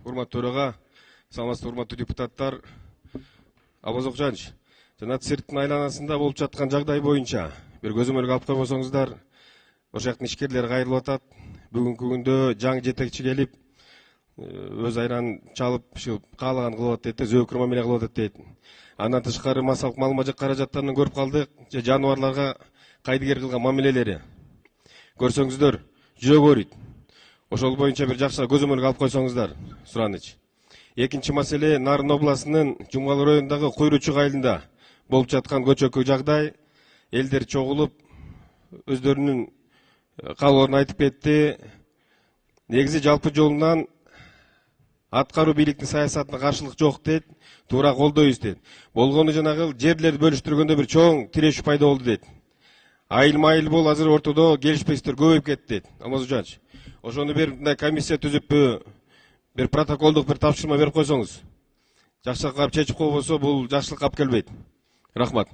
урматтуу төраға, саламатсызбы урматтуу депутаттар. Абаз Окжанович, жана цирктин айланасында болуп жаткан жагдай боюнча бир көзөмөлгө алып койбосоңуздар, ошол жактын ишкерлери кайрылып атат. Бүгүнкү күндө жаңы жетекчи келип, өз айранын чалып, каалаган кылып атат дейт, зөөкүр мамиле кылып атат дейт. Андан тышкары массалык маалымат каражаттарынан көрүп калдык, жаныбарларга кайдыгер кылган мамилелери. Көрсөңүздөр, жүрөгү ооруйт. Ошол боюнча бир жакшы көзөмөлгө алып койсоңуздар, сураныч. Экинчи маселе Нарын областынын Жумгал районундагы Куйручук айылында болуп жаткан көчөкү жагдай. Элдер чогулуп, өздөрүнүн каалоолорун айтып кетти. Негизи жалпы жолунан аткаруу бийликтин саясатына каршылык жок дейт, туура колдойбуз дейт. Болгону жанагы жерлерди бөлүштүргөндө бир чоң тирешүү пайда болду дейт. Айыл-майыл бол азыр ортодо келишпестиктер көбөйүп кетти дейт. Алмаз Жанович, ошону бир мындай комиссия түзүп, бир протоколдук бир тапшырма берип койсоңуз, жакшылыкка чечип койбосо бул жакшылыкка алып келбейт. Рахмат.